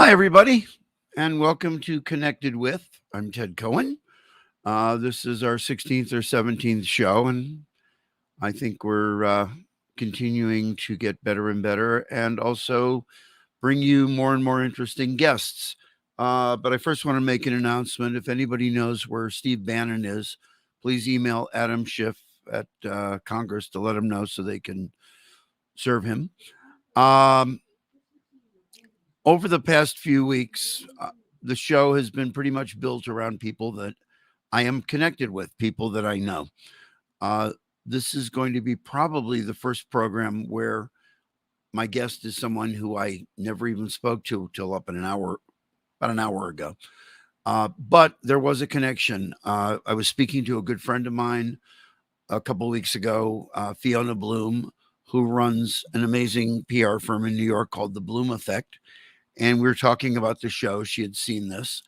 Hi, everybody, and welcome to Connected With. I'm Ted Cohen. This is our 16th or 17th show, and I think we're continuing to get better and better and also bring you more and more interesting guests. But I first want to make an announcement. If anybody knows where Steve Bannon is, please email Adam Schiff at Congress to let him know so they can serve him. Um, over the past few weeks, the show has been pretty much built around people that I am connected with, people that I know. Uh, this is going to be probably the first program where my guest is someone who I never even spoke to till about an hour ago. But there was a connection. I was speaking to a good friend of mine a couple weeks ago, Fiona Bloom, who runs an amazing PR firm in New York called The Bloom Effect. And we were talking about the show. She had seen this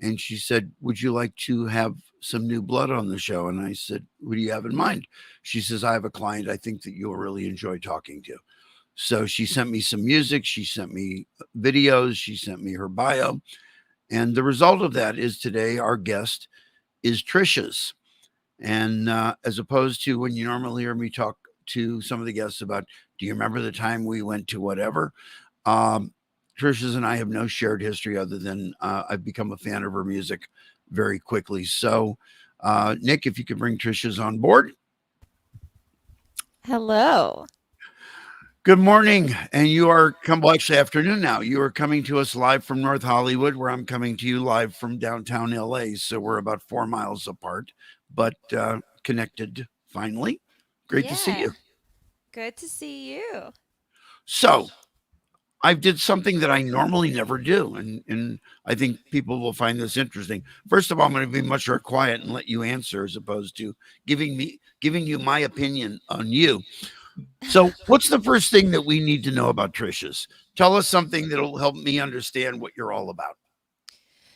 and she said, "Would you like to have some new blood on the show?" And I said, "What do you have in mind?" She says, "I have a client I think that you'll really enjoy talking to." So she sent me some music, she sent me videos, she sent me her bio. And the result of that is today our guest is TRISHES. And as opposed to when you normally hear me talk to some of the guests about, do you remember the time we went to whatever? Um, Trisha's and I have no shared history other than I've become a fan of her music very quickly. So, Nick, if you could bring Trisha's on board. Hello. Good morning. And you are well, actually afternoon now. You are coming to us live from North Hollywood, where I'm coming to you live from downtown LA. So we're about 4 miles apart, but connected finally. Great to see Yeah. you. Good to see you. So, I did something that I normally never do, and I think people will find this interesting. First of all, I'm going to be much more quiet and let you answer as opposed to giving you my opinion on you. So, what's the first thing that we need to know about Trisha's? Tell us something that'll help me understand what you're all about.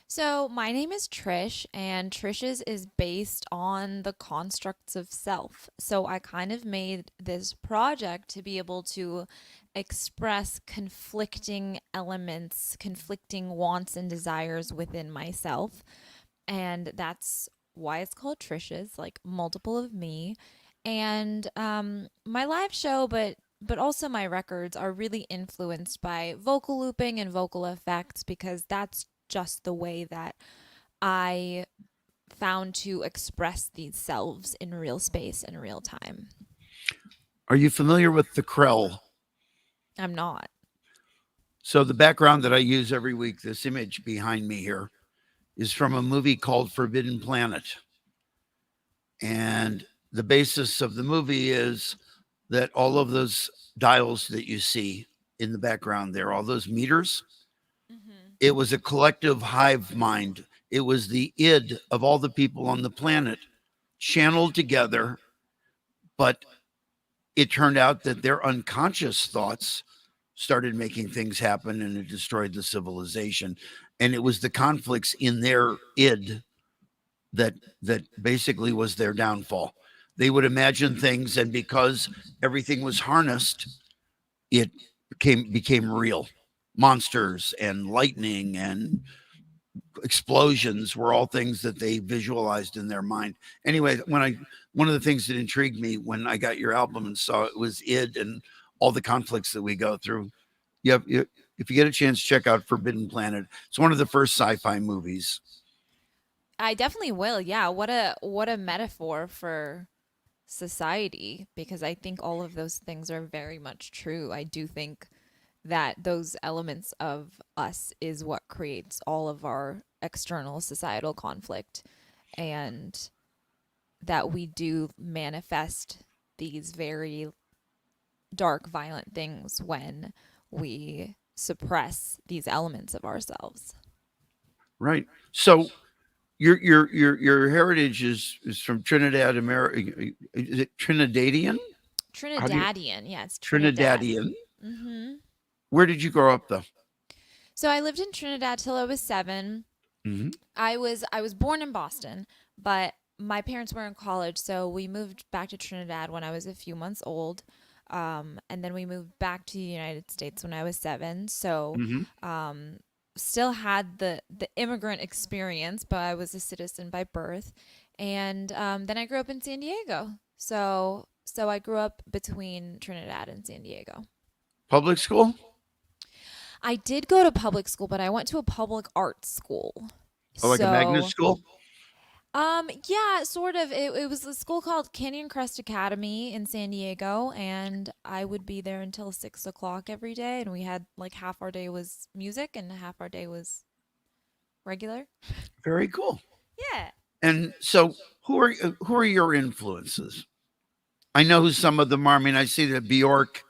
So, my name is Trish, and Trish's is based on the constructs of self. So, I kind of made this project to be able to express conflicting elements, conflicting wants and desires within myself. And that's why it's called Trish's, like multiple of me. And my live show, but also my records are really influenced by vocal looping and vocal effects because that's just the way that I found to express these selves in real space and real time. Are you familiar with the Krell? I'm not. So, the background that I use every week, this image behind me here, is from a movie called Forbidden Planet. And the basis of the movie is that all of those dials that you see in the background there, all those meters, Mm-hmm. it was a collective hive mind. It was the id of all the people on the planet channeled together, but it turned out that their unconscious thoughts started making things happen and it destroyed the civilization. And it was the conflicts in their id that basically was their downfall. They would imagine things, and because everything was harnessed, it became real. Monsters and lightning and explosions were all things that they visualized in their mind. Anyway, one of the things that intrigued me when I got your album and saw it was id and all the conflicts that we go through. You, if you get a chance, check out Forbidden Planet. It's one of the first sci-fi movies. I definitely will. Yeah, what a metaphor for society because I think all of those things are very much true. I do think that those elements of us is what creates all of our external societal conflict and that we do manifest these very dark violent things when we suppress these elements of ourselves. Right. So your heritage is from Trinidad, America. Is it Trinidadian? How do you Trinidadian, yeah, it's Trinidad. Trinidadian? Mhm. Where did you grow up though? So I lived in Trinidad till I was 7. Hmm. I was born in Boston, but my parents were in college, so we moved back to Trinidad when I was a few months old. And then we moved back to the United States when I was 7. So Hmm. um, still had the immigrant experience, but I was a citizen by birth. And then I grew up in San Diego. So I grew up between Trinidad and San Diego. Public school? I did go to public school, but I went to a public arts school. Or like a magnet So, school? yeah, sort of. It was a school called Canyon Crest Academy in San Diego, and I would be there until 6 o'clock every day. And we had like half our day was music and half our day was regular. Very cool. Yeah. And so, who are your influences? I know who some of them are. I mean, I see that Bjork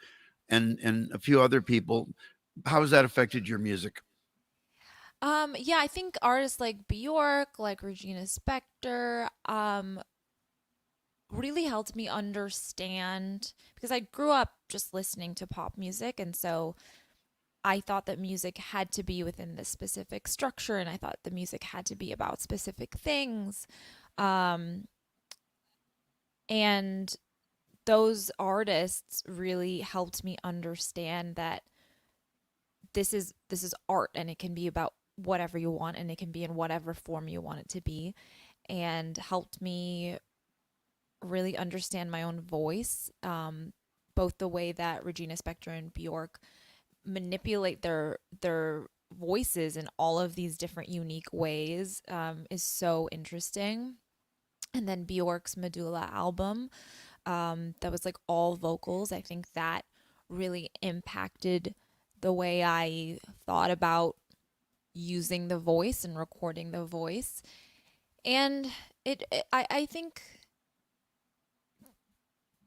and a few other people. How has that affected your music? Yeah, I think artists like Bjork, like Regina Spektor, really helped me understand because I grew up just listening to pop music, and so I thought that music had to be within this specific structure, and I thought the music had to be about specific things. Um, and those artists really helped me understand that this is art, and it can be about whatever you want, and it can be in whatever form you want it to be, and helped me really understand my own voice, both the way that Regina Spektor and Bjork manipulate their voices in all of these different unique ways, is so interesting. And then Bjork's Medulla album, that was like all vocals. I think that really impacted the way I thought about using the voice and recording the voice. And I think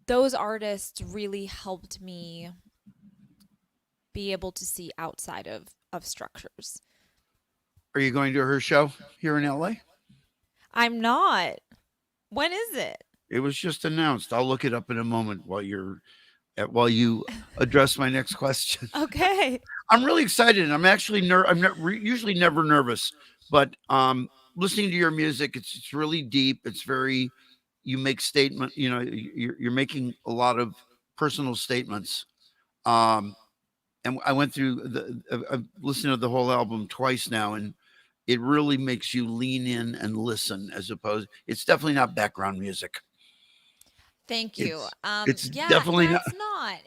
those artists really helped me be able to see outside of structures. Are you going to her show here in LA? I'm not. When is it? It was just announced. I'll look it up in a moment while you address my next question. Okay. I'm really excited. I'm actually I'm not usually never nervous, but listening to your music, it's really deep. It's very you make statement. You know, you're making a lot of personal statements. Um, and I went through I've listened to the whole album twice now, and it really makes you lean in and listen as opposed. It's definitely not background music. Thank you. It's Yeah, definitely yeah, not. it's not.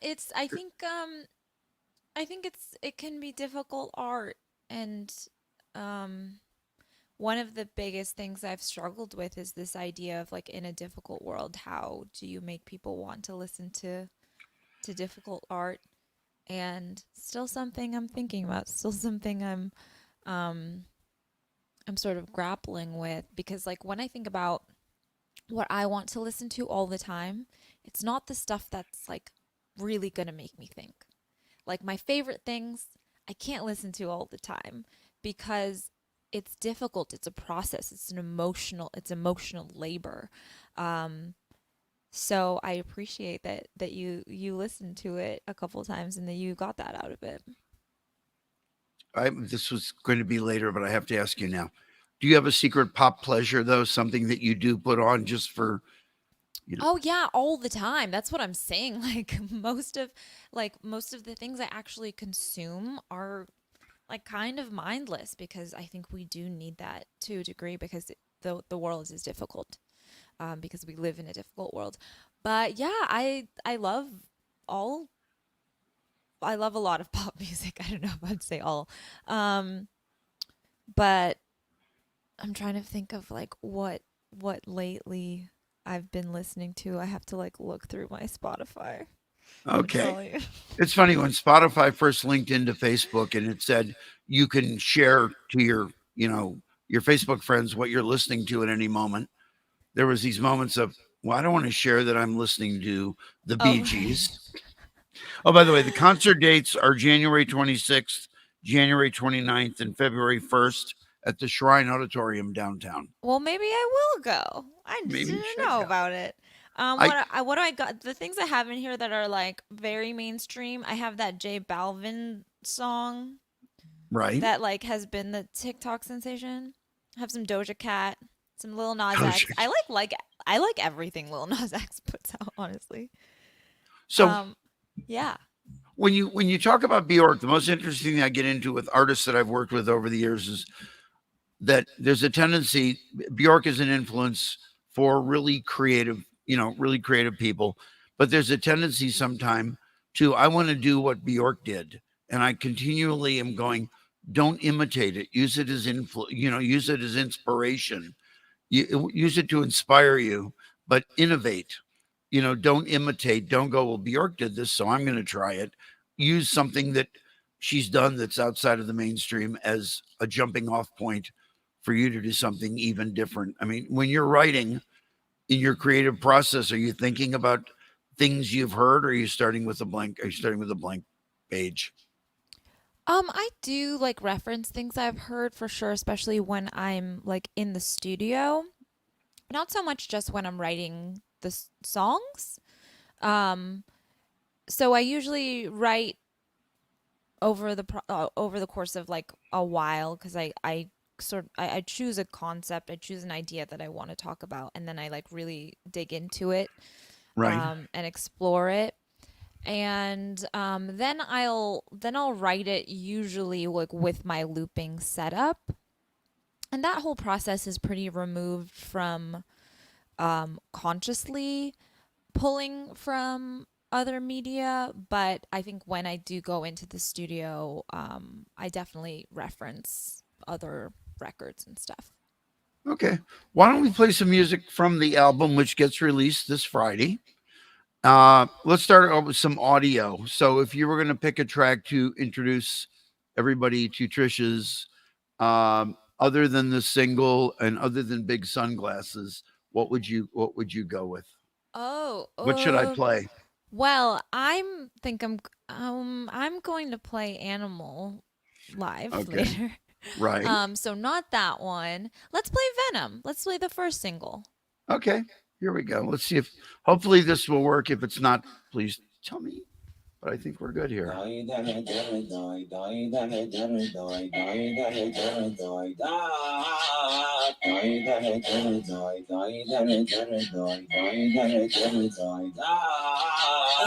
I think it can be difficult art, and um one of the biggest things I've struggled with is this idea of like in a difficult world, how do you make people want to listen to difficult art? And still something I'm thinking about, still something um I'm sort of grappling with, because like when I think about what I want to listen to all the time, it's not the stuff that's like really going to make me think. Like my favorite things, I can't listen to all the time because it's difficult. It's a process. It's emotional labor. Um, so I appreciate that you listened to it a couple of times and that you got that out of it. This was going to be later, but I have to ask you now. Do you have a secret pop pleasure though? Something that you do put on just for you know? Oh yeah, all the time. That's what I'm saying. Most of the things I actually consume are like kind of mindless, because I think we do need that to a degree, because the world is difficult, because we live in a difficult world. But yeah, all I love a lot of pop music. I don't know if I'd say all. Um, but I'm trying to think of like what lately I've been listening to. I have to like look through my Spotify to Okay. tell you. It's funny when Spotify first linked into Facebook and it said you can share to your Facebook friends what you're listening to at any moment. There was these moments of, well, I don't want to share that I'm listening to the Bee Oh, right. Gees. Oh, by the way, the concert dates are January 26th, January 29th, and February 1st at the Shrine Auditorium downtown. Well, maybe I will go. I just Maybe you didn't should know go. about it. I What do I got? The things I have in here that are like very mainstream. I have that J Balvin song right. that like has been the TikTok sensation. I have some Doja Cat, some Lil Nas Oh, X. shit. I like everything Lil Nas X puts out, honestly. So Um, yeah. when you talk about Bjork, the most interesting thing I get into with artists that I've worked with over the years is that there's a tendency. Bjork is an influence for really creative people, but there's a tendency sometime to I want to do what Bjork did, and I continually am going, don't imitate it. Use it as use it as inspiration. Use it to inspire you, but innovate. Don't imitate. Don't go, well, Bjork did this, so I'm going to try it. Use something that she's done that's outside of the mainstream as a jumping off point for you to do something even different. I mean, when you're writing in your creative process, are you thinking about things you've heard, or are you starting with a blank? Are you starting with a blank page? I do like reference things I've heard for sure, especially when I'm like in the studio. Not so much just when I'm writing the songs. Um, so I usually write over the course of like a while because I choose a concept, I choose an idea that I want to talk about, and then I like really dig into it Right. and explore it. And then I'll write it usually like with my looping setup, and that whole process is pretty removed from consciously pulling from other media. But I think when I do go into the studio, I definitely reference other records and stuff. Okay. Why don't we play some music from the album, which gets released this Friday? Let's start out with some audio. So, if you were going to pick a track to introduce everybody to Trishes, other than the single and other than Big Sunglasses, what would you go with? Oh, What should I play? well, I'm going to play Animal live Okay. later. Right. So not that one. Let's play Venom. Let's play the first single. Okay. Here we go. Let's see if hopefully this will work. If it's not, please tell me. But I think we're good here. I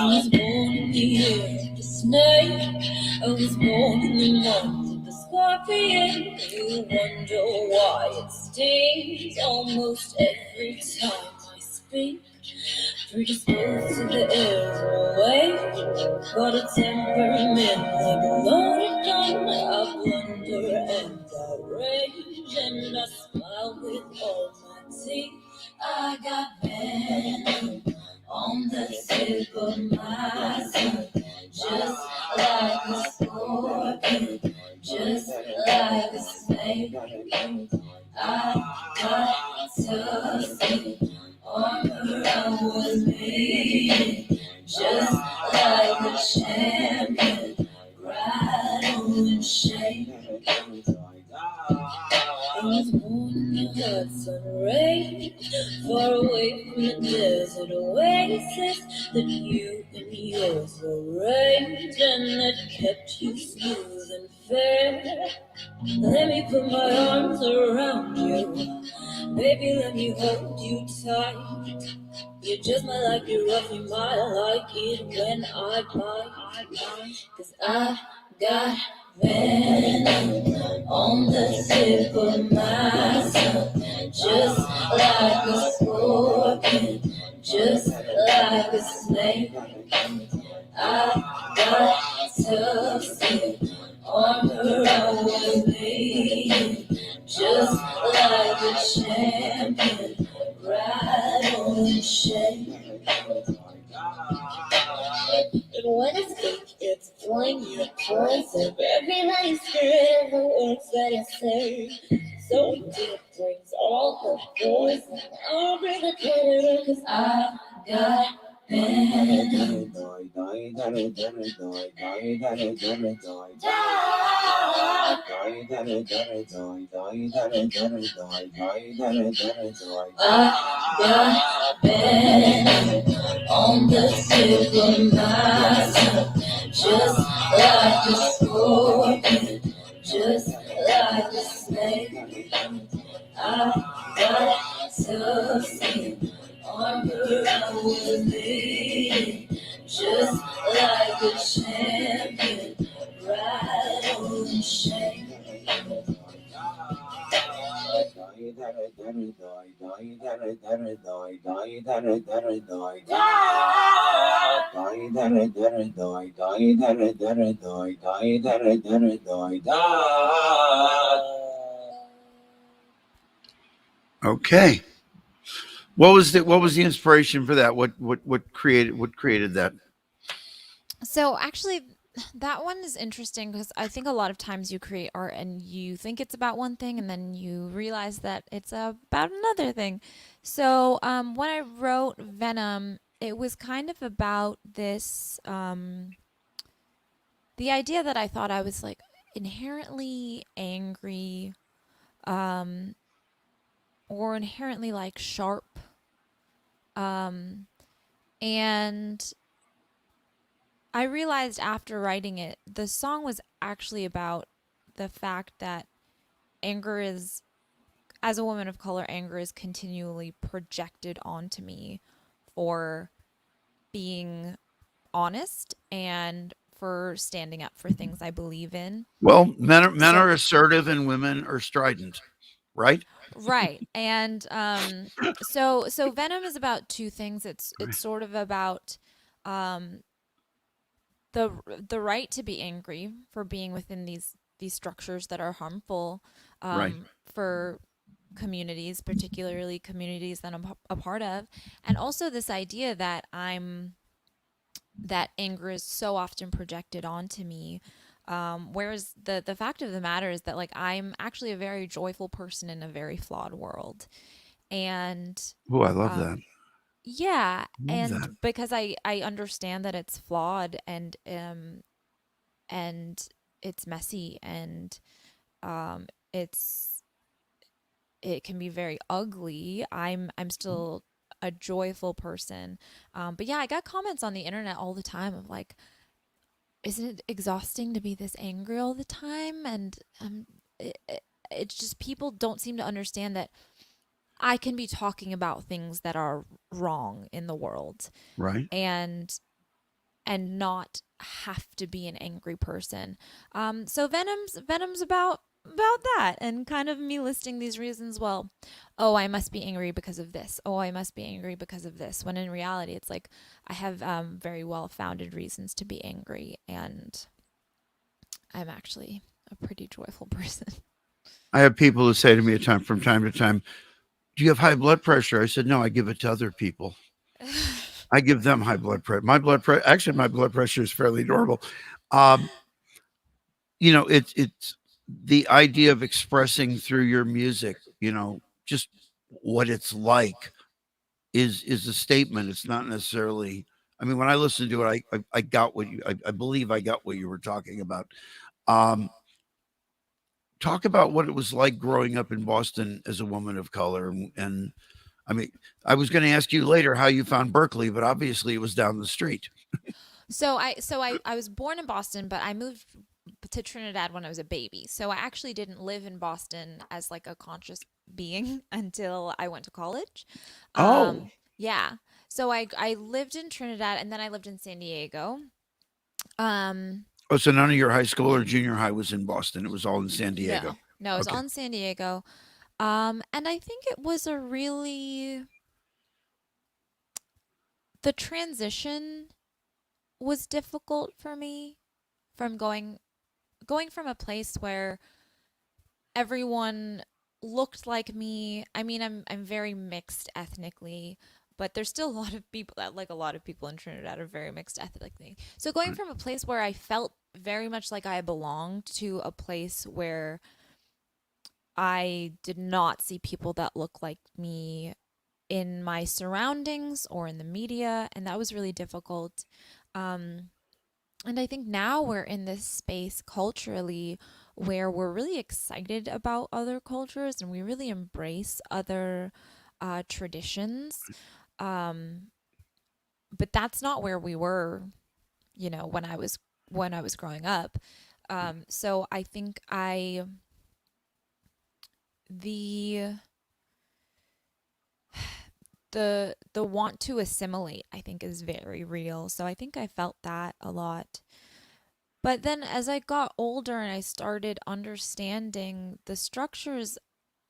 was born in the year of the snake. I was born in the month of the scorpion. You wonder why it stings almost every time I speak. Predisposed to the airway, got a temperament like a loaded gun. I blunder and I rage and I smile with all my teeth. I got venom on the tip of my tongue, just like a scorpion, just like a snake. I got tussle armor I was made, just like a champion, rattle and shake. I was born in the Hudson rain, far away from the desert oasis that you and yours were raised and that kept you smooth and fair. Let me put my arms around you, baby, let me hold you tight. You just might like it rough, you might like it when I bite. Cause I got venom on the tip of my tongue, just like a scorpion, just like a snake. I got tough skin, armor I was made, just like a champion, rattle and shake. And when I speak, it's poignant, poison. Everybody's scared of the words that I say. So deep brings all the poison. I'll be the predator, cause I got venom. I got venom on the tip of my tongue, just like a scorpion, just like a snake. I got tough skin, armor I was made, just like a champion. shame. Okay. What was the inspiration for that? What created that? So actually, that one is interesting because I think a lot of times you create art and you think it's about one thing and then you realize that it's about another thing. So when I wrote Venom, it was kind of about this the idea that I thought I was like inherently angry um, or inherently like sharp. Um, and I realized after writing it, the song was actually about the fact that anger is, as a woman of color, anger is continually projected onto me for being honest and for standing up for things I believe in. Well, men So, are assertive and women are strident, right? right. And so Venom is about two things. It's Right. sort of about um the right to be angry for being within these structures that are harmful Right. for communities, particularly communities that I'm a part of, and also this idea that that anger is so often projected onto me. Whereas the fact of the matter is that like I'm actually a very joyful person in a very flawed world, and Oh, I love um, that. yeah, Love that. and because I understand that it's flawed and it's messy and um, it's it can be very ugly. I'm still a joyful person, but yeah, I got comments on the internet all the time of like, isn't it exhausting to be this angry all the time? And it's just people don't seem to understand that I can be talking about things that are wrong in the world Right. and not have to be an angry person. So Venom's about that and kind of me listing these reasons. Well, oh, I must be angry because of this. Oh, I must be angry because of this. When in reality, it's like I have very well founded reasons to be angry, and I'm actually a pretty joyful person. I have people who say to me from time to time, "Do you have high blood pressure?" I said, "No, I give it to other people. I give them high blood pressure. My blood pressure is fairly normal." Um, it's the idea of expressing through your music, just what it's like is a statement. It's not necessarily. I mean, when I listened to it, I got I believe I got what you were talking about. Um, Talk about what it was like growing up in Boston as a woman of color, and I mean, I was going to ask you later how you found Berkeley, but obviously it was down the street. So I was born in Boston, but I moved to Trinidad when I was a baby. So I actually didn't live in Boston as like a conscious being until I went to college. Oh, Yeah. So I lived in Trinidad and then I lived in San Diego. Um oh, so none of your high school or junior high was in Boston. It was all in San Diego. no, I was Okay. all in San Diego. And I think it was a really the transition was difficult for me from going from a place where everyone looked like me. I mean, I'm very mixed ethnically, but there's still a lot of people that like a lot of people in Trinidad are very mixed ethnically. So going from a place where I felt very much like I belonged to a place where I did not see people that look like me in my surroundings or in the media, and that was really difficult. Um, and I think now we're in this space culturally where we're really excited about other cultures and we really embrace other traditions. Um, but that's not where we were, when I was growing up. So I think I the the want to assimilate I think is very real. So I think I felt that a lot. But then as I got older and I started understanding the structures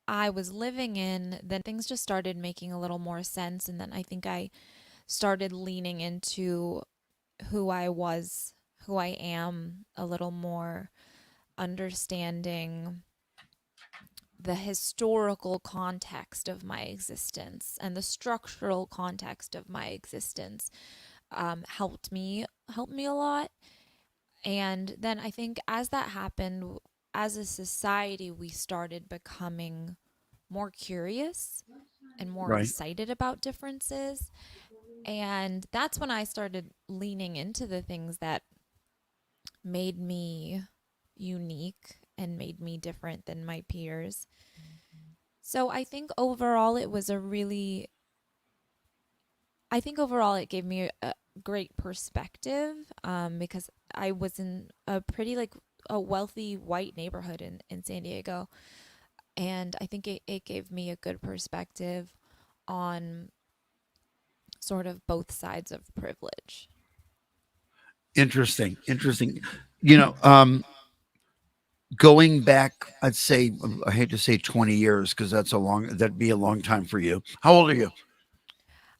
I was living in, then things just started making a little more sense. And then I think I started leaning into who I was, who I am a little more, understanding the historical context of my existence and the structural context of my existence helped me a lot. And then I think as that happened, as a society, we started becoming more curious and more Right. excited about differences. And that's when I started leaning into the things that made me unique and made me different than my peers. So I think overall it gave me a great perspective, because I was in a pretty like a wealthy white neighborhood in San Diego. And I think it gave me a good perspective on sort of both sides of privilege. Interesting. Interesting. You know, going back, I'd say, I hate to say 20 years because that'd be a long time for you. How old are you?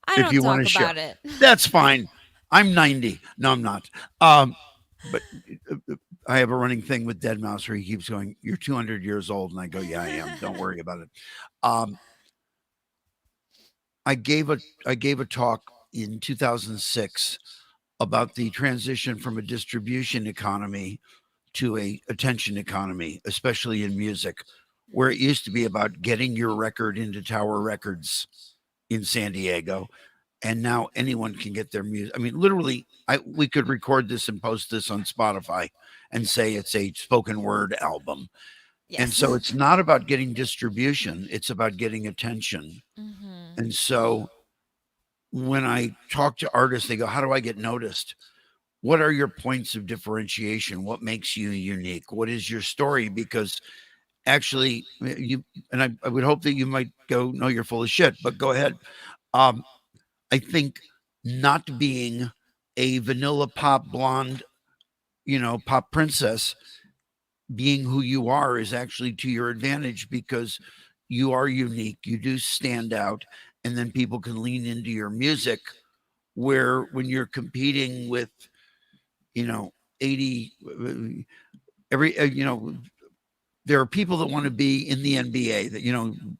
I If don't you want talk to share, about it. that's fine. I'm 90. No, I'm not. But I have a running thing with Dead Mouse where he keeps going, "You're 200 years old." And I go, "Yeah, I am. Don't worry about it." Um, I gave a talk in 2006 about the transition from a distribution economy to a attention economy, especially in music, where it used to be about getting your record into Tower Records in San Diego, and now anyone can get their music. I mean, literally, we could record this and post this on Spotify and say it's a spoken word album. And Yes. so it's not about getting distribution, it's about getting attention. Mhm. And so when I talk to artists, they go, "How do I get noticed?" What are your points of differentiation? What makes you unique? What is your story? Because actually, you and I would hope that you might go, "No, you're full of shit," but go ahead. Um, I think not being a vanilla pop blonde, pop princess, being who you are is actually to your advantage because you are unique. You do stand out, and then people can lean into your music. Where when you're competing with, 80, every, there are people that want to be in the NBA. That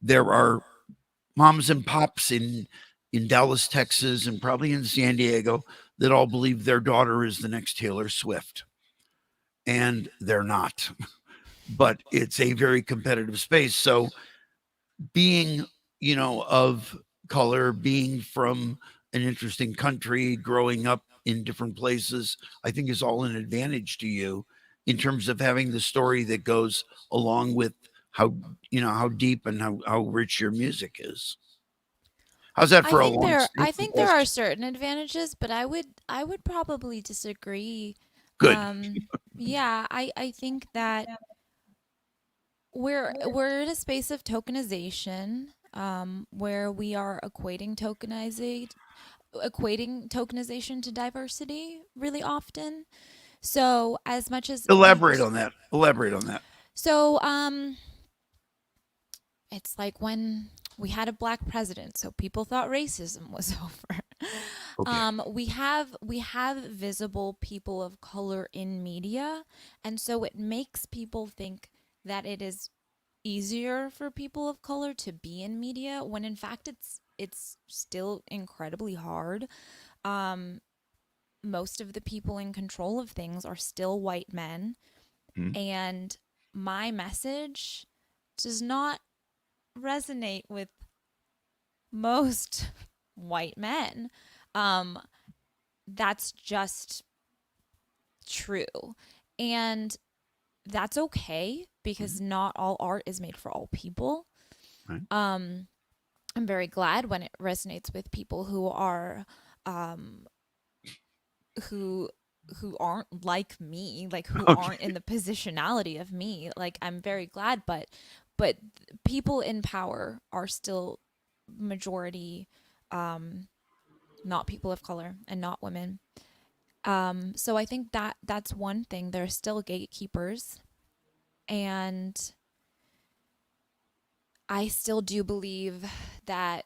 there are moms and pops in Dallas, Texas, and probably in San Diego that all believe their daughter is the next Taylor Swift, and they're not. But it's a very competitive space. So being, of color, being from an interesting country, growing up in different places, I think is all an advantage to you in terms of having the story that goes along with how, how deep and how rich your music is. How's that for a long I statement? think there are certain advantages, but I would probably disagree. Good. Yeah, I think that we're in a space of tokenization, where we are equating tokenization to diversity really often. So as much as we Elaborate on that. Elaborate on that. so it's like when we had a black president, so people thought racism was over. Okay. We have visible people of color in media, and so it makes people think that it is easier for people of color to be in media when in fact it's still incredibly hard. Um, Most of the people in control of things are still white men, Mhm. and my message does not resonate with most white men. Um, that's just true. And that's okay because Mhm. not all art is made for all people. Right. Um, I'm very glad when it resonates with people um, who who aren't like me, like who Okay. aren't in the positionality of me. Like I'm very glad, but people in power are still majority, um, not people of color and not women. So I think that that's one thing. There are still gatekeepers, and I still do believe that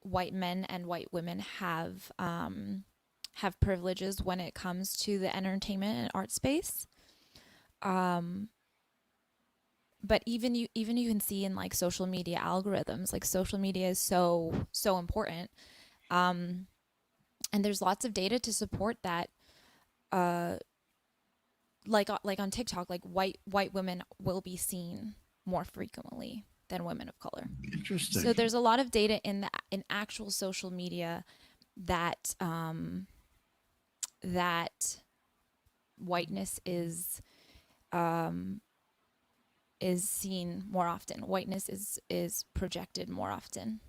white men and white women have privileges when it comes to the entertainment and art space. Um, but even you can see in like social media algorithms, like social media is so important. Um, and there's lots of data to support that. Uh, like on TikTok, like white women will be seen more frequently than women of color. Interesting. So there's a lot of data in actual social media that that whiteness is seen more often. Whiteness is projected more often.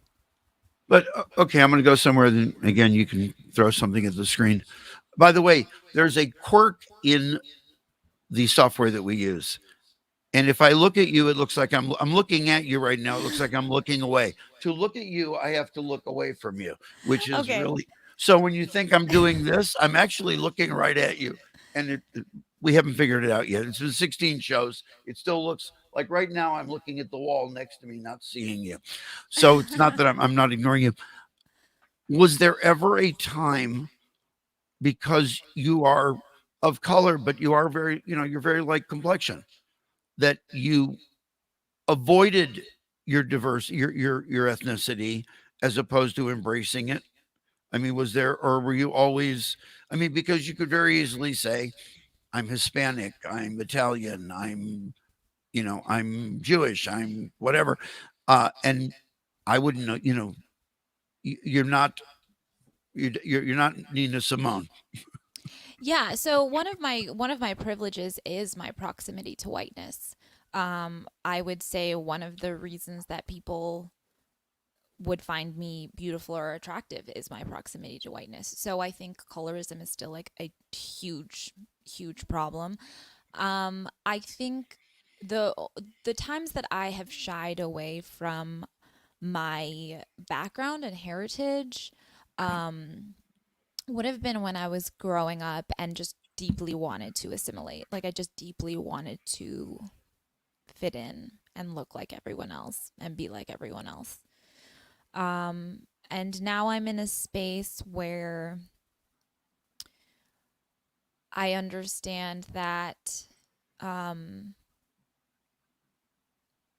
But okay, I'm going to go somewhere. Then again, you can throw something at the screen. By the way, there's a quirk in the software that we use. And if I look at you, it looks like I'm looking at you right now. It looks like I'm looking away. To look at you, I have to look away from you, which is Okay. really so. When you think I'm doing this, I'm actually looking right at you, and we haven't figured it out yet. It's been 16 shows. It still looks like right now I'm looking at the wall next to me, not seeing you. So it's not that I'm not ignoring you. Was there ever a time, because you are of color, but you are very, you're very light complexion, that you avoided your your ethnicity as opposed to embracing it? I mean, was there, or were you always, I mean, because you could very easily say, I'm Hispanic, I'm Italian, I'm Jewish, I'm whatever. And I wouldn't know, you're not, you're not Nina Simone. Yeah, so one of my privileges is my proximity to whiteness. I would say one of the reasons that people would find me beautiful or attractive is my proximity to whiteness. So I think colorism is still like a huge problem. I think the the times that I have shied away from my background and heritage would have been when I was growing up and just deeply wanted to assimilate. Like I just deeply wanted to fit in and look like everyone else and be like everyone else. And now I'm in a space where I understand that, um,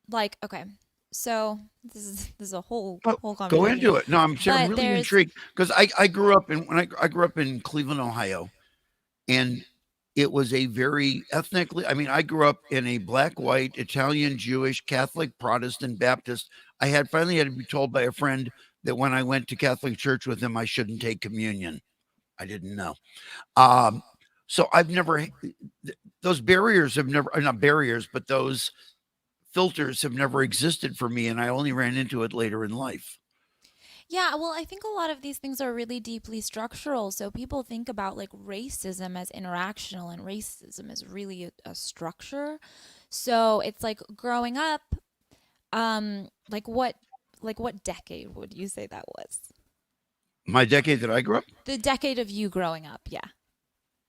like, okay, so this is a whole Oh, whole go conversation, into it. No, I'm but really there's intrigued because I grew up in when I grew up in Cleveland, Ohio, and it was a very ethnically. I mean, I grew up in a black, white, Italian, Jewish, Catholic, Protestant, Baptist. I had finally had to be told by a friend that when I went to Catholic church with him, I shouldn't take communion. I didn't know. Um, so I've never those barriers have never not barriers, but those filters have never existed for me, and I only ran into it later in life. Yeah, well, I think a lot of these things are really deeply structural. So people think about like racism as interactional, and racism is really a structure. So it's like growing up, like what decade would you say that was? My decade that I grew up, The decade of you growing up, yeah.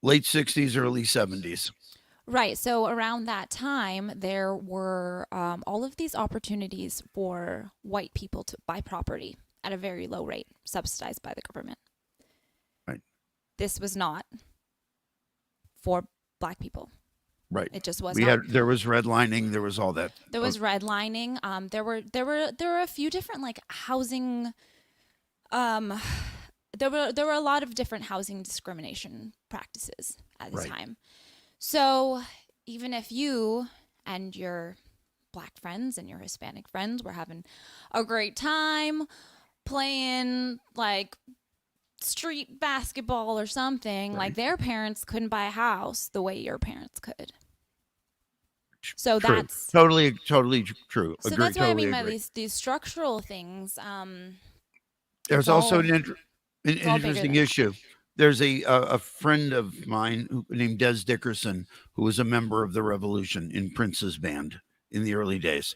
late 60s, early 70s. Right. So around that time, there were all of these opportunities for white people to buy property at a very low rate, subsidized by the government. Right. This was not for black people. Right. It just was We not. had there was redlining, there was all that. There was redlining. There were a few different like housing. Um, there were a lot of different housing discrimination practices at the Right. time. So even if you and your black friends and your Hispanic friends were having a great time playing like street basketball or something, Right. like their parents couldn't buy a house the way your parents could. So True. that's Totally true. so Agree. that's what I Totally mean by agree. these structural things. There's It's also all an it's all bigger interesting than that. issue. There's a friend of mine named Des Dickerson, who was a member of the Revolution in Prince's band in the early days.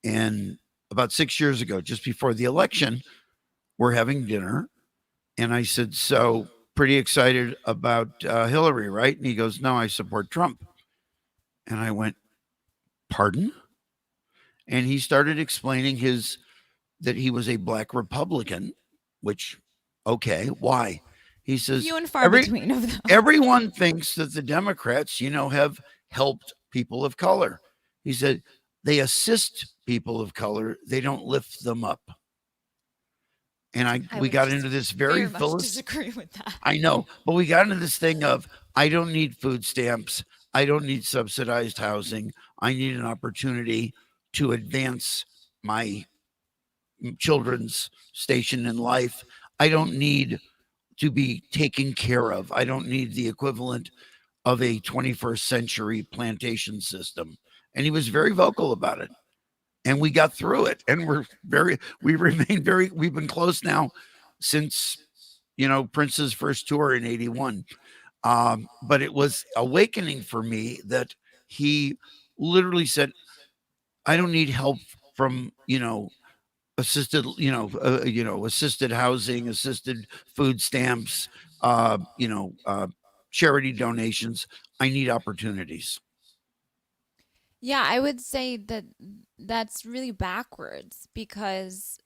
And about 6 years ago, just before the election, we're having dinner. And I said, so pretty excited about Hillary, right? And he goes, no, I support Trump. And I went, pardon? And he started explaining that he was a black Republican, which, okay, why? He says, Few and far between of them. everyone thinks that the Democrats, have helped people of color. He said, they assist people of color, they don't lift them up. And we got into this very much disagree with that. I know, but we got into this thing of, I don't need food stamps. I don't need subsidized housing. I need an opportunity to advance my children's station in life. I don't need to be taken care of. I don't need the equivalent of a 21st century plantation system. And he was very vocal about it. And we got through it. And we've been close now since, Prince's first tour in 81. But it was awakening for me that he literally said, I don't need help from, assisted, assisted housing, assisted food stamps, charity donations. I need opportunities. Yeah, I would say that that's really backwards because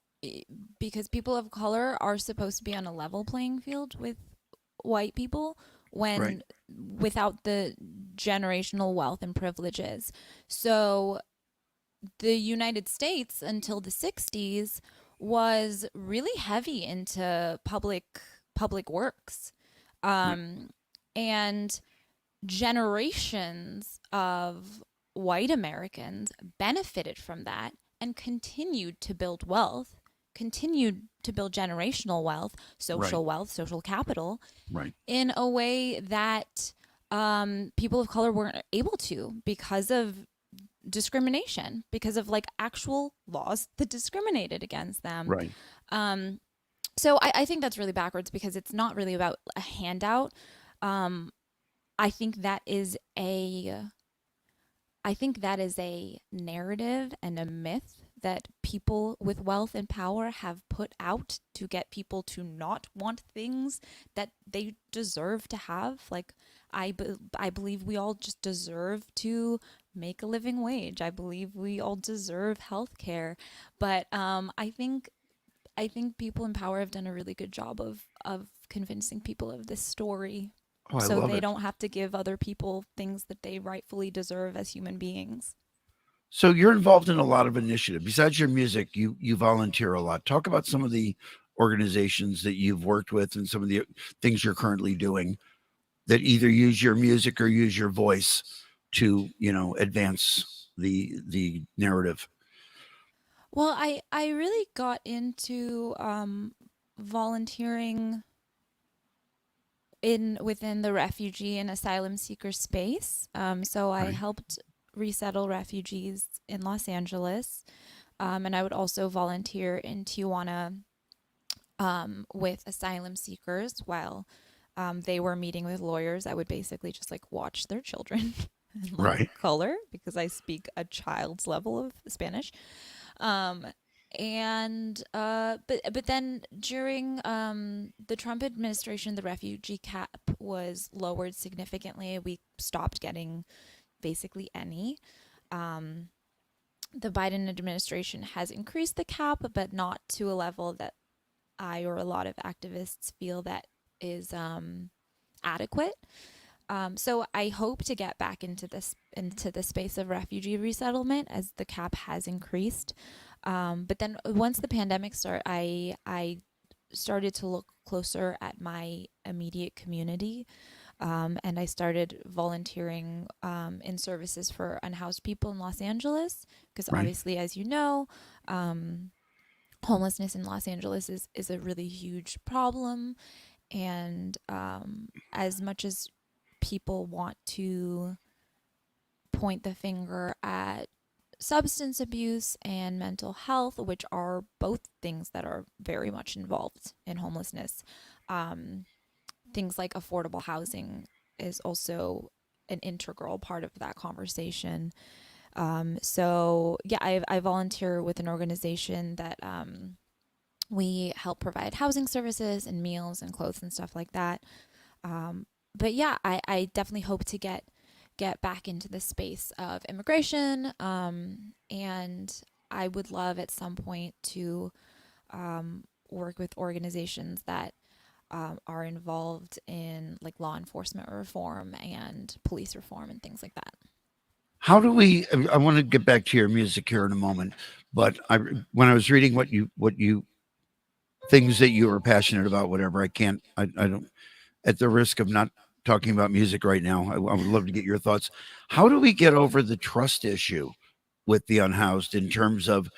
people of color are supposed to be on a level playing field with white people when Right. without the generational wealth and privileges. So the United States until the 60s was really heavy into public works. And generations of white Americans benefited from that and continued to build wealth, continued to build generational wealth, social wealth, social capital, Right. in a way that people of color weren't able to because of discrimination, because of like actual laws that discriminated against them. Right. So I think that's really backwards because it's not really about a handout. I think that is a narrative and a myth that people with wealth and power have put out to get people to not want things that they deserve to have. Like, I believe we all just deserve to make a living wage. I believe we all deserve health care. But I think people in power have done a really good job of convincing people of this story, Oh, I so love they it. don't have to give other people things that they rightfully deserve as human beings. So you're involved in a lot of initiative. Besides your music, you volunteer a lot. Talk about some of the organizations that you've worked with and some of the things you're currently doing that either use your music or use your voice to, advance the narrative. Well, I really got into volunteering within the refugee and asylum seeker space. So I Right. helped resettle refugees in Los Angeles, and I would also volunteer in Tijuana with asylum seekers while they were meeting with lawyers. I would basically just like watch their children and like Right. color because I speak a child's level of Spanish. But then during the Trump administration, the refugee cap was lowered significantly. We stopped getting basically any. The Biden administration has increased the cap, but not to a level that I or a lot of activists feel that is adequate. So I hope to get back into the space of refugee resettlement as the cap has increased. But then once the pandemic started, I started to look closer at my immediate community, and I started volunteering in services for unhoused people in Los Angeles because Right. obviously, as you know, homelessness in Los Angeles is a really huge problem, and as much as people want to point the finger at substance abuse and mental health, which are both things that are very much involved in homelessness. Things like affordable housing is also an integral part of that conversation. So yeah, I volunteer with an organization that We help provide housing services and meals and clothes and stuff like that. But yeah, I definitely hope to get back into the space of immigration. And I would love at some point to work with organizations that are involved in like law enforcement reform and police reform and things like that. How do we? I want to get back to your music here in a moment, but when I was reading what you things that you were passionate about, whatever, I don't, at the risk of not talking about music right now, I would love to get your thoughts. How do we get over the trust issue with the unhoused in terms of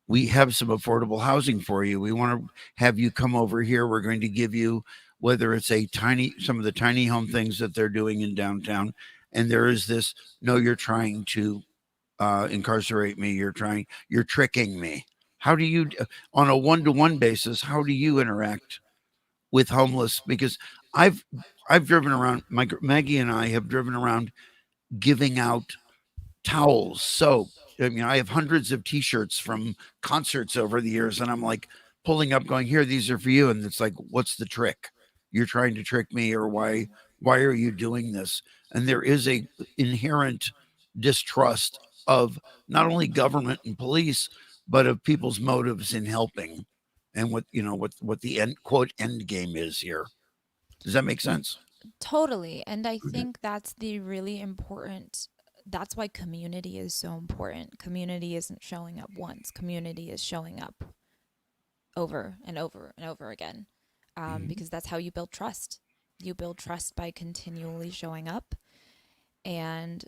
we have some affordable housing for you. We want to have you come over here. We're going to give you whether it's some of the tiny home things that they're doing in downtown, and there is this. No, you're trying to incarcerate me. You're tricking me. How do you, on a one-to-one basis, how do you interact with homeless? Because I've I've driven around. Maggie and I have driven around giving out towels, soap. I mean, I have hundreds of T-shirts from concerts over the years, and I'm like pulling up, going, "Here, these are for you." And it's like, "What's the trick? You're trying to trick me, or why? Why are you doing this?" And there is a inherent distrust of not only government and police, but of people's motives in helping, and what the end quote end game is here. Does that make sense? Totally. And I Okay. think that's the really important, that's why community is so important. Community isn't showing up once, community is showing up over and over and over again, Mhm. because that's how you build trust. You build trust by continually showing up. And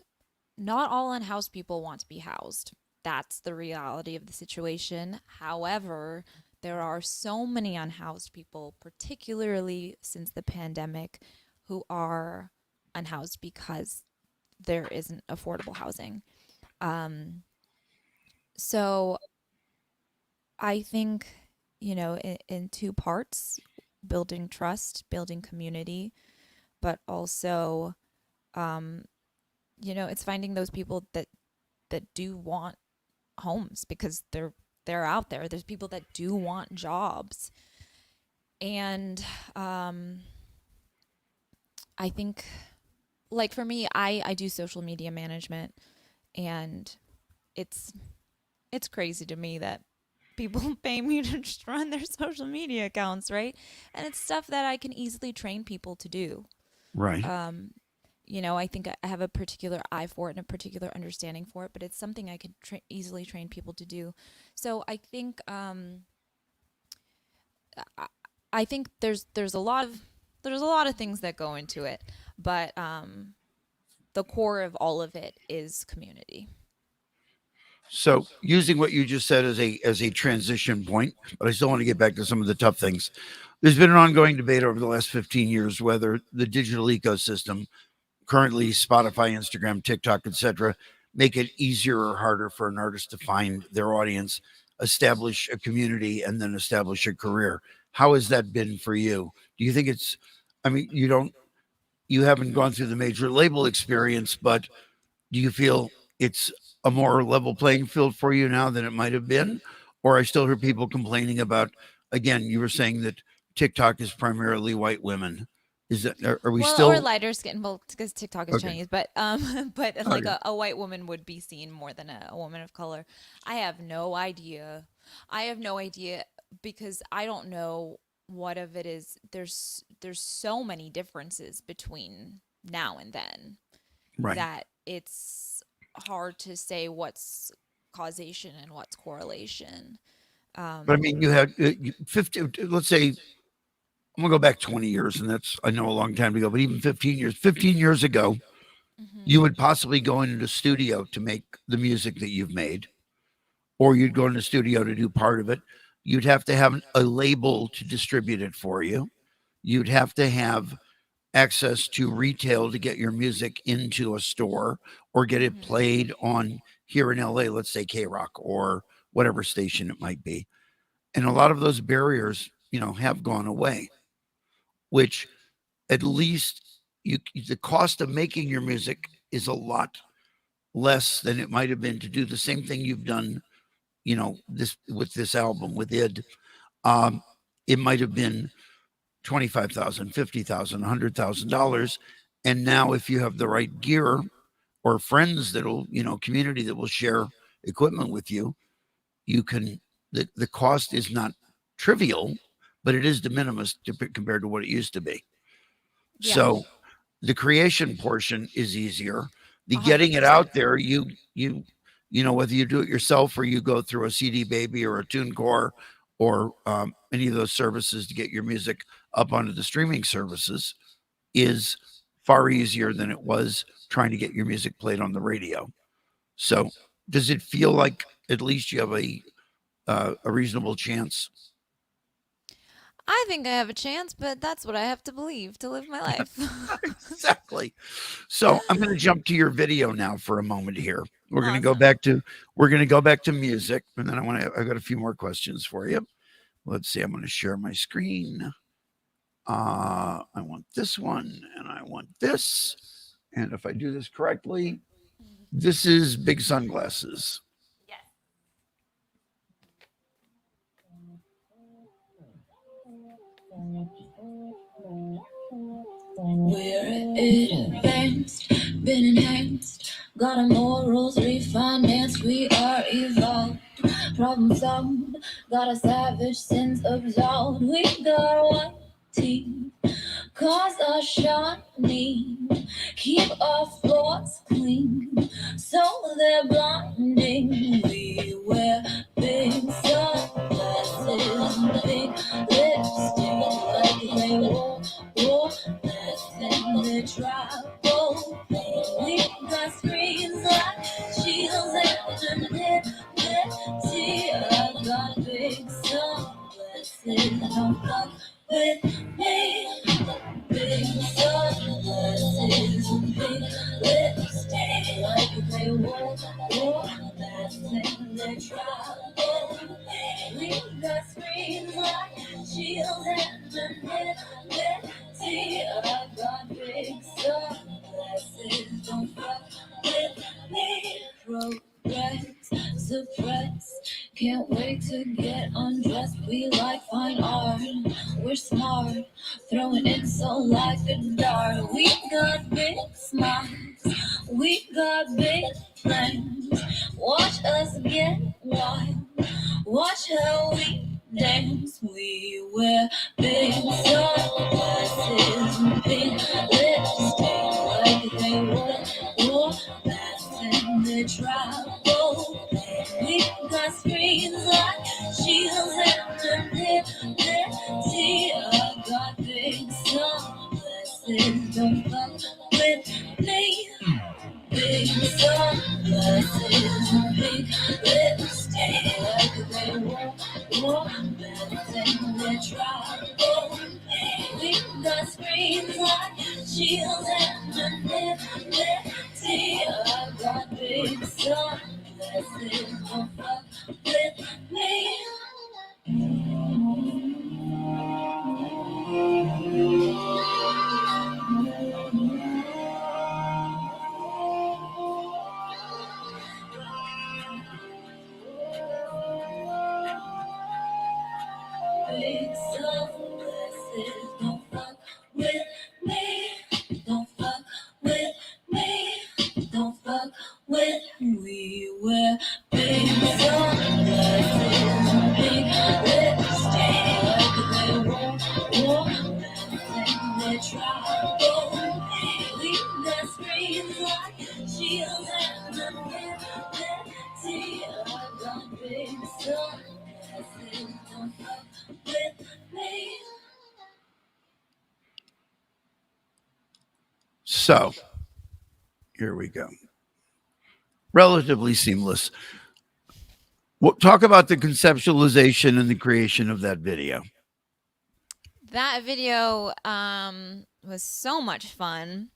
not all unhoused people want to be housed. That's the reality of the situation. However, there are so many unhoused people, particularly since the pandemic, who are unhoused because there isn't affordable housing. Um, so I think, in two parts, building trust, building community, but also, um, it's finding those people that do want homes because they're out there. There's people that do want jobs. And I think, like, for me, I do social media management, and it's it's crazy to me that people pay me to just run their social media accounts, right? And it's stuff that I can easily train people to do. Right. um I think I have a particular eye for it and a particular understanding for it, but it's something I could easily train people to do. So I think, I, I think there's a lot of things that go into it, but the core of all of it is community. So using what you just said as a transition point, but I still want to get back to some of the tough things. There's been an ongoing debate over the last 15 years whether the digital ecosystem, currently Spotify, Instagram, TikTok, etc., make it easier or harder for an artist to find their audience, establish a community, and then establish a career. How has that been for you? Do you think it's, I mean, you haven't gone through the major label experience, but do you feel it's a more level playing field for you now than it might have been? Or I still hear people complaining about, again, you were saying that TikTok is primarily white women. Is that, are we Well, or still, lighter skin, well, because TikTok is okay. Chinese, but but like Okay. a white woman would be seen more than a woman of color. I have no idea. I have no idea because I don't know what of it is. There's so many differences between now and then Right. that it's hard to say what's causation and what's correlation. But I mean, you had 50, let's say, I'm going to go back 20 years, and that's, I know, a long time ago, but even 15 years ago, you Mm-hmm. would possibly go into the studio to make the music that you've made, or you'd go in the studio to do part of it. You'd have to have a label to distribute it for you. You'd have to have access to retail to get your music into a store or get it Mm-hmm. played on here in LA, let's say K Rock or whatever station it might be. And a lot of those barriers, have gone away, which at least the cost of making your music is a lot less than it might have been to do the same thing you've done, this with this album with id. It might have been $25,000, $50,000, $100,000. And now if you have the right gear or friends that'll, community that will share equipment with you, you can, the cost is not trivial, but it is de minimis compared to what it used to be. Yeah. So the creation portion is easier. The getting it 100%. out there, whether you do it yourself or you go through a CD Baby or a TuneCore or any of those services to get your music up onto the streaming services, is far easier than it was trying to get your music played on the radio. So, does it feel like at least you have a reasonable chance? I think I have a chance, but that's what I have to believe to live my life. Exactly. So I'm going to jump to your video now for a moment here. We're going to go Awesome. back to music, and then I've got a few more questions for you. Let's see. I'm going to share my screen. I want this one, and I want this. And if I do this correctly, this is Big Sunglasses. Yes. We're advanced, been enhanced, got our morals refinanced, we are evolved, problem solved, got a savage sense absolved, we got one team, cause are shining, keep our floors clean, so they're blinding, we wear big sunglasses, big lipstick like they wore and they travel. We got screens like shields and identity. I got big sunglasses, don't fuck with me. Big sunglasses, big lipstick like they wore and they travel. We got screens like shields and identity. I got big sunglasses, don't fuck with me. Progress, suppress, can't wait to get undressed. We like fine art, we're smart, throwing in so like a dart. We got big smiles, we got big plans. Watch us get wild, watch how we dance. We wear big sunglasses, big lipstick like they wore and they travel. We got screens like shields and identity. I got big sunglasses, don't fuck with me. Big sunglasses, big lipstick like they wore and they travel. We got screens like shields and identity. I got big sunglasses, don't fuck with me. Big sunglasses, don't fuck with me. Don't fuck with me. Don't fuck with me. We wear big sunglasses, big lipstick like they wore and they travel. We got screens like shields and identity. I got big sunglasses, don't fuck with me. So here we go. Relatively seamless. Talk about the conceptualization and the creation of that video. That video was so much fun.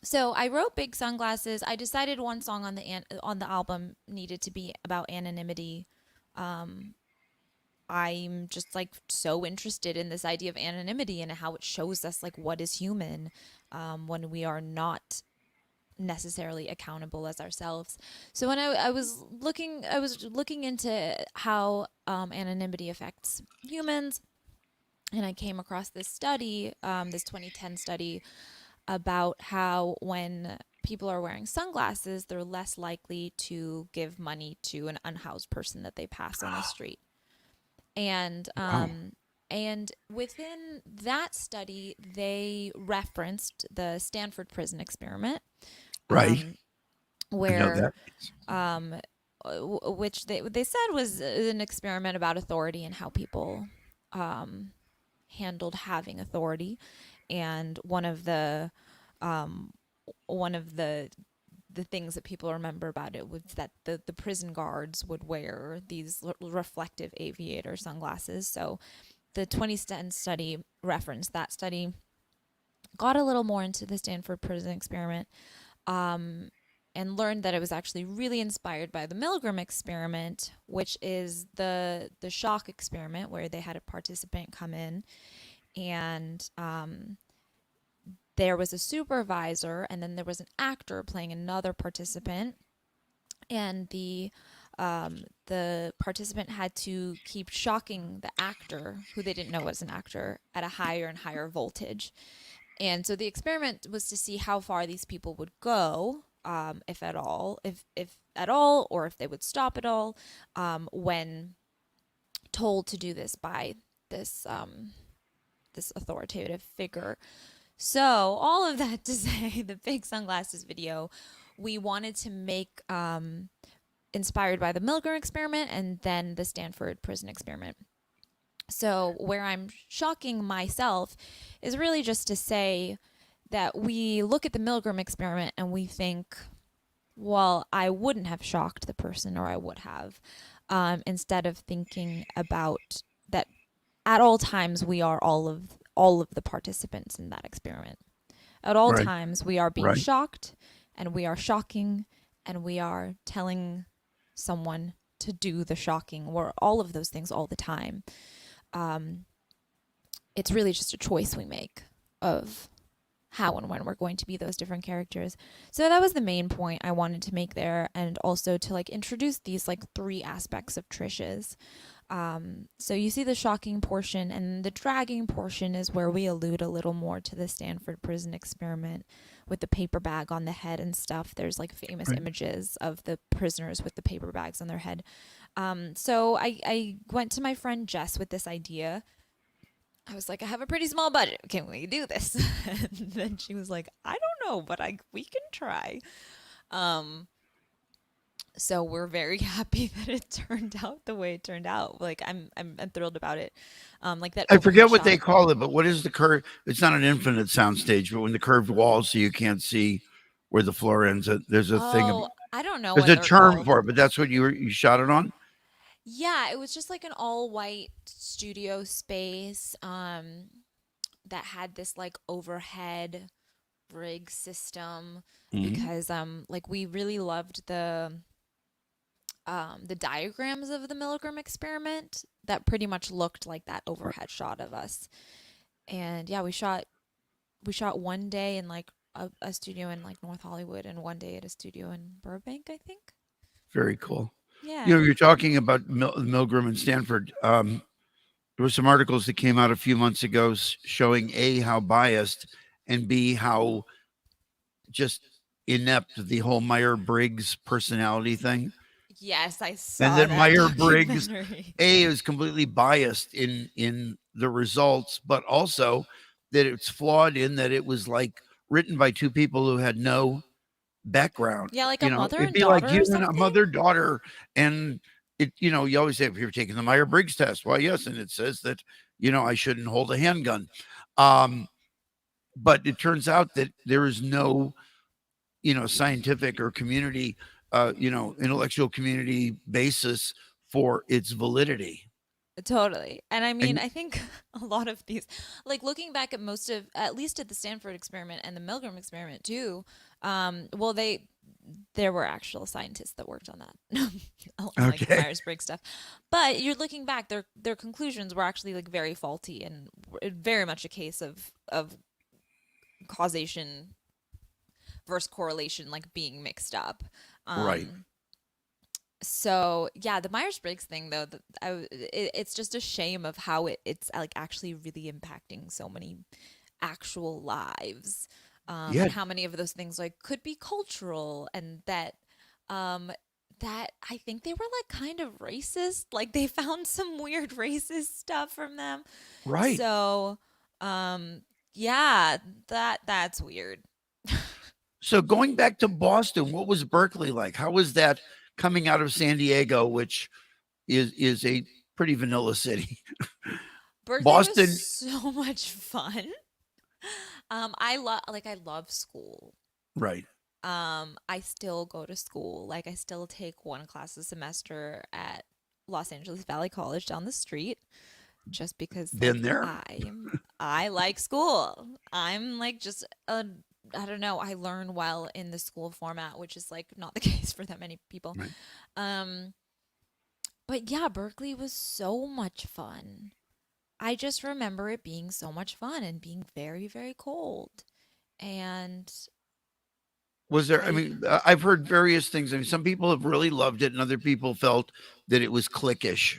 So I wrote Big Sunglasses. I decided one song on the album needed to be about anonymity. I'm just like so interested in this idea of anonymity and how it shows us like what is human when we are not necessarily accountable as ourselves. So when I was looking into how anonymity affects humans, and I came across this study, this 2010 study, about how when people are wearing sunglasses, they're less likely to give money to an unhoused person that they pass on the street. And Wow. and within that study, they referenced the Stanford prison experiment, Right. I know where that. which they said was an experiment about authority and how people handled having authority. And one of the things that people remember about it was that the prison guards would wear these reflective aviator sunglasses. So the 2010 study referenced that study, got a little more into the Stanford prison experiment, and learned that it was actually really inspired by the Milgram experiment, which is the shock experiment, where they had a participant come in, and there was a supervisor, and then there was an actor playing another participant, and the participant had to keep shocking the actor, who they didn't know was an actor, at a higher and higher voltage. And so the experiment was to see how far these people would go, if at all, or if they would stop at all, when told to do this by this this authoritative figure. So all of that to say, the big sunglasses video, we wanted to make inspired by the Milgram experiment and then the Stanford prison experiment. So where I'm shocking myself is really just to say that we look at the Milgram experiment and we think, well, I wouldn't have shocked the person, or I would have, instead of thinking about that at all times we are all of the participants in that experiment. At all Right. times we are being Right. shocked, and we are shocking, and we are telling someone to do the shocking. We're all of those things all the time. It's really just a choice we make of how and when we're going to be those different characters. So that was the main point I wanted to make there, and also to like introduce these like three aspects of Trish's. So you see the shocking portion, and the dragging portion is where we allude a little more to the Stanford prison experiment with the paper bag on the head and stuff. There's like famous Right. images of the prisoners with the paper bags on their head. So I went to my friend Jess with this idea. I was like, I have a pretty small budget. Can we do this? And then she was like, I don't know, but we can try. So we're very happy that it turned out the way it turned out. Like I'm thrilled about it. Like that. I forget what overhead they shot. call it, but what is the curve? It's not an infinite soundstage, but when the curved walls, so you can't see where the floor ends. There's a thing. Oh, I don't know There's what a they're term called. for it, but that's what you shot it on. Yeah, it was just like an all white studio space that had this like overhead rig system, Mhm. because like we really loved the diagrams of the Milgram experiment that pretty much looked like that overhead shot of us. And yeah, we shot one day in like a studio in like North Hollywood, and one day at a studio in Burbank, I think. Very cool. Yeah. You know, you're talking about Milgram and Stanford. There were some articles that came out a few months ago showing A, how biased, and B, how just inept the whole Meyer-Briggs personality thing. Yes, I And saw that that Meyer-Briggs, documentary. A, is completely biased in the results, but also that it's flawed in that it was like written by two people who had no background. Yeah, like a You know, mother it'd and be like daughter you or and a something. mother-daughter, and it, you know, you always say, have you ever taken the Meyer-Briggs test? Why, yes, and it says that, you know, I shouldn't hold a handgun. But it turns out that there is no, you know, scientific or community, you know, intellectual community basis for its validity. Totally. And I mean, And I think a lot of these, like looking back at most of, at least at the Stanford experiment and the Milgram experiment too, well, there were actual scientists that worked on that, unlike the okay, Myers-Briggs stuff. But you're looking back, their conclusions were actually like very faulty, and very much a case of causation inverse correlation like being mixed up. Right. So yeah, the Myers-Briggs thing though, it's just a shame of how it's like actually really impacting so many actual lives, Yeah. and how many of those things like could be cultural, and um, that I think they were like kind of racist. Like they found some weird racist stuff from them. Right. So, yeah, that's weird. So going back to Boston, what was Berkeley like? How was that coming out of San Diego, which is a pretty vanilla city? Berkeley was Boston, so much fun. I love school. right. I still go to school. Like I still take one class a semester at Los Angeles Valley College down the street just because Been like there. I like school. I'm like just a I don't know, I learn well in the school format, which is like not the case for that many people. Right. Um but yeah, Berkeley was so much fun. I just remember it being so much fun and being very, very cold. And Was there, I I mean, I've heard various things. I mean, some people have really loved it, and other people felt that it was cliquish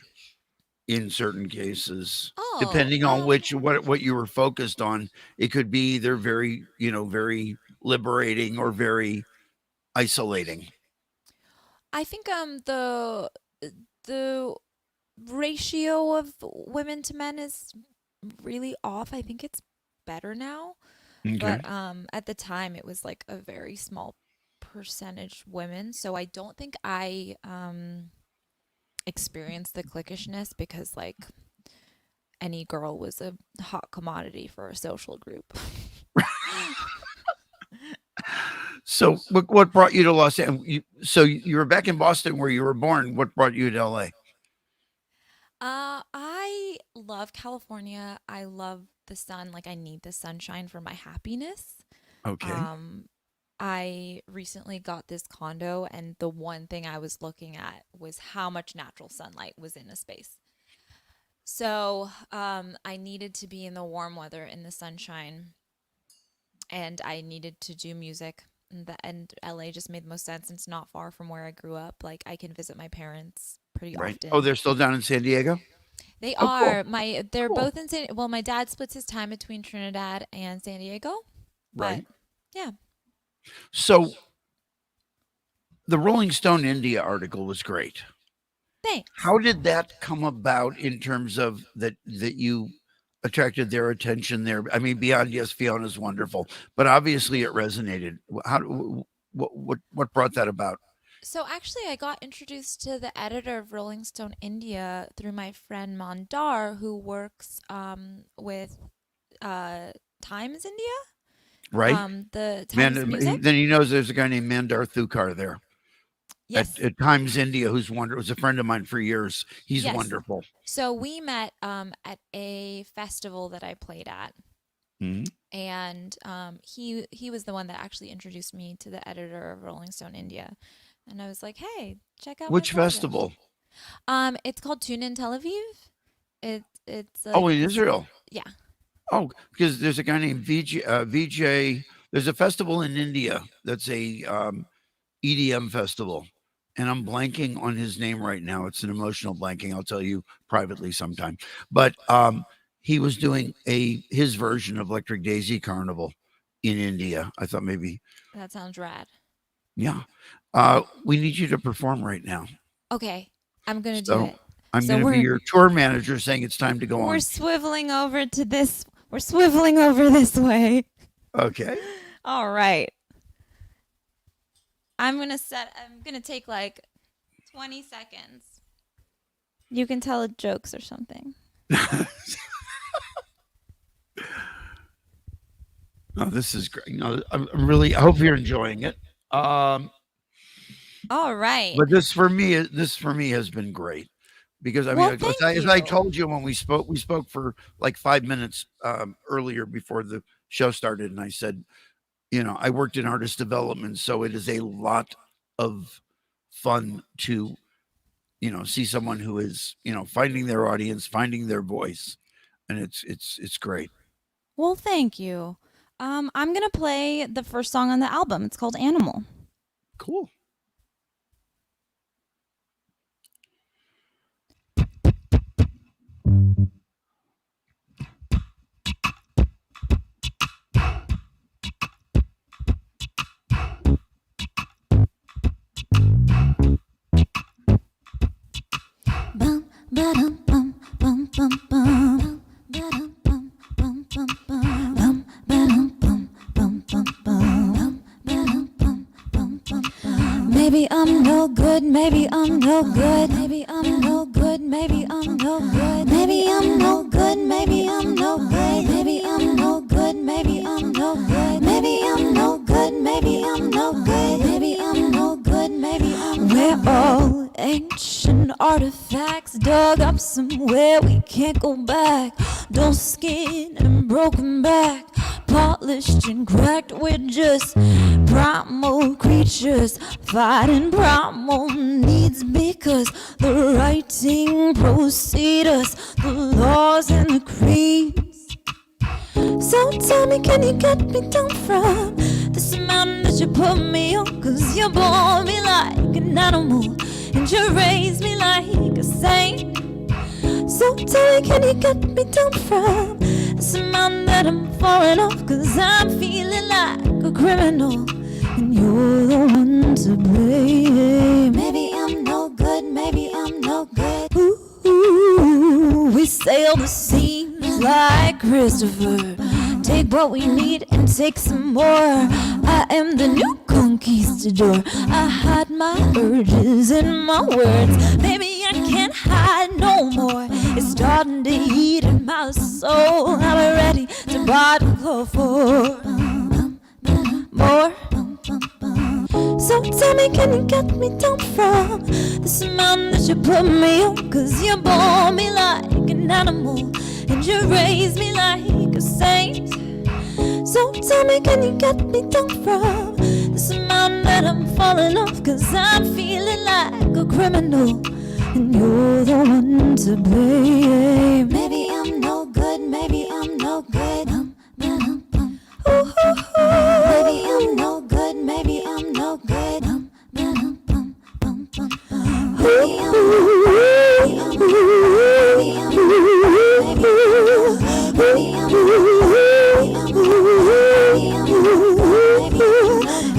in certain cases, oh, depending on what you were focused on. It could be either very, very liberating or very isolating. I think the ratio of women to men is really off. I think it's better now, Okay. but at the time it was like a very small percentage women, so I don't think I experienced the cliquishness because like any girl was a hot commodity for a social group. So what brought you to Los Angeles? So you were back in Boston where you were born. What brought you to LA? I love California. I love the sun. Like I need the sunshine for my happiness. Okay. Um, I recently got this condo, and the one thing I was looking at was how much natural sunlight was in a space. So, I needed to be in the warm weather, in the sunshine, and I needed to do music. And LA just made the most sense. It's not far from where I grew up. Like I can visit my parents pretty Right. Oh, often. they're still down in San Diego? They Oh, cool. are they're Cool. both in San. Well, my dad splits his time between Trinidad and San Diego, but Right. yeah. So the Rolling Stone India article was great. Thanks. How did that come about in terms of that you attracted their attention there? I mean, beyond yes, Fiona's wonderful, but obviously it resonated. What brought that about? So actually, I got introduced to the editor of Rolling Stone India through my friend Mandar, who works with Times India, Right? the Man, Times Music. then he knows there's a guy named Mandar Thukar there Yes, at Times India who's was a friend of mine for years. He's yes. wonderful. So we met at a festival that I played at, Mhm. and he was the one that actually introduced me to the editor of Rolling Stone India, and I was like, hey, check out Which my project. festival? It's called In Tel Aviv. It's Oh, like in Israel. yeah. Oh, because there's a guy named VJ. There's a festival in India that's a EDM festival, and I'm blanking on his name right now. It's an emotional blanking. I'll tell you privately sometime. But he was doing his version of Electric Daisy Carnival in India. I thought maybe, That sounds rad. yeah. We need you to perform right now. Okay, I'm gonna do So it. I'm So going to be your tour manager, saying it's time to go we're on. swiveling over to this. We're swiveling over this way. Okay. All right. I'm gonna take like 20 seconds. You can tell jokes or something. No, this is great. No, I hope you're enjoying it. All right. But this for me has been great because I mean, Well, thank as I you. told you when we spoke for like 5 minutes earlier before the show started, and I said, I worked in artist development, so it is a lot of fun to, see someone who is, finding their audience, finding their voice, and it's great. Well, thank you. I'm going to play the first song on the album. It's called Animal. Cool. Bum, ba-dum, bum, bum, bum, bum. Ba-dum, bum, bum, bum, bum. Bum, ba-dum, bum, bum, bum, bum. Ba-dum, bum, bum, bum, bum. Maybe I'm no good, maybe I'm no good. Maybe I'm no good, maybe I'm no good. Maybe I'm no good, maybe I'm no good. Maybe I'm no good, maybe I'm no good. Maybe I'm no good, maybe I'm no good. Maybe I'm no good, maybe I'm no good. We're all ancient artifacts dug up somewhere we can't go back. Dull skin and broken back, polished and cracked. We're just primal creatures fighting primal needs, because the writing proceed us, the laws and the creeds. So tell me, can you get me down from this mountain that you put me on? Cause you bore me like an animal and you raise me like a saint. So tell me, can you get me down from this mountain that I'm falling off? Cause I'm feeling like a criminal and you're the one to blame. Maybe I'm no good, maybe I'm no good. Ooh, we sail the seas like Christopher. Take what we need and take some more. I am the new conquistador. I hide my urges in my words. Baby, I can't hide no more. It's starting to eat in my soul. I'm ready to bottle for more. So tell me, can you get me down from this mountain that you put me on? Cause you bore me like an animal and you raise me like a saint. So tell me, can you get me down from this mountain that I'm falling off? Cause I'm feeling like a criminal and you're the one to blame. Maybe I'm no good, maybe I'm no good. Ooh, ooh, ooh. Maybe I'm no good, maybe I'm no good. Maybe I'm no good, maybe I'm no good. Maybe I'm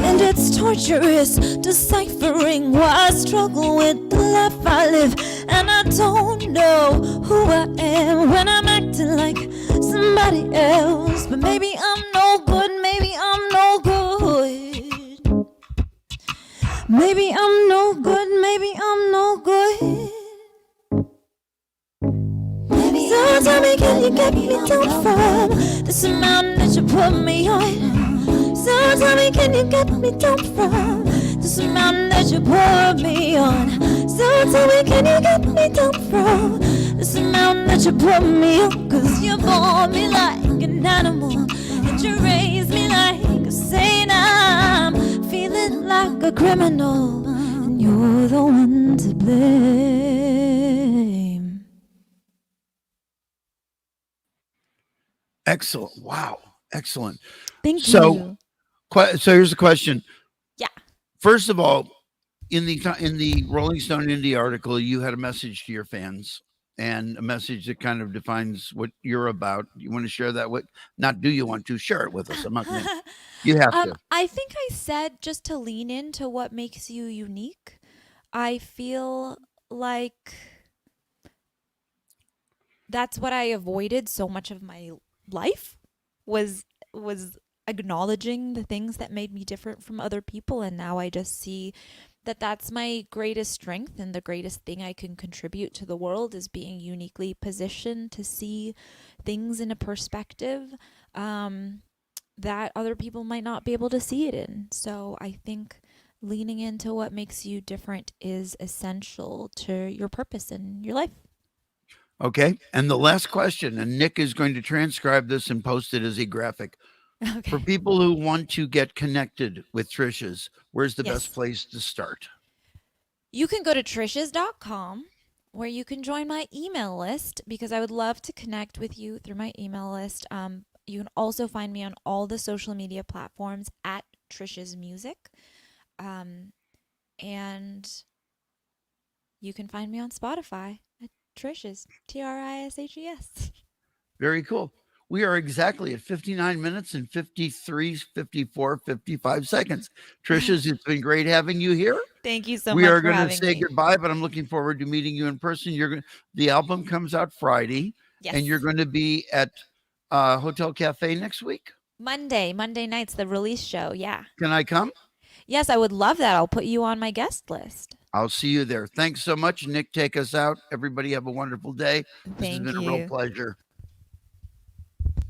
and it's torturous deciphering why I struggle with the life I live. And I don't know who I am when I'm acting like somebody else. But maybe I'm no good, maybe I'm no good. Maybe I'm no good, maybe I'm no good. So tell me, can you get me down from this mountain that you put me on? So tell me, can you get me down from this mountain that you put me on? So tell me, can you get me down from this mountain that you put me on? Cause you bore me like an animal and you raise me like a saint. I'm feeling like a criminal and you're the one to blame. Excellent. Wow. Excellent. Thank So, you. so here's the question. Yeah. First of all, in the Rolling Stone India article, you had a message to your fans and a message that kind of defines what you're about. You want to share that with? Not do you want to share it with us? I'm not going to. You have to. I think I said just to lean into what makes you unique. I feel like that's what I avoided so much of my life was acknowledging the things that made me different from other people, and now I just see that that's my greatest strength and the greatest thing I can contribute to the world is being uniquely positioned to see things in a perspective that other people might not be able to see it in. So I think leaning into what makes you different is essential to your purpose in your life. Okay. And the last question, and Nick is going to transcribe this and post it as a graphic. Okay. For people who want to get connected with TRISHES, where's the Yes. best place to start? You can go to TRISHES.com where you can join my email list because I would love to connect with you through my email list. You can also find me on all the social media platforms at Trishes Music. And you can find me on Spotify at Trishes, TRISHES. Very cool. We are exactly at 59 minutes and 53, 54, 55 seconds. Trishes, it's been great having you here. Thank you so We much are for going to having say me. goodbye, but I'm looking forward to meeting you in person. The album comes out Friday, Yes. and you're going to be at Hotel Cafe next week. Monday night's the release show. Yeah. Can I come? Yes, I would love that. I'll put you on my guest list. I'll see you there. Thanks so much, Nick. Take us out. Everybody have a wonderful day. This has Thank been a real you. pleasure.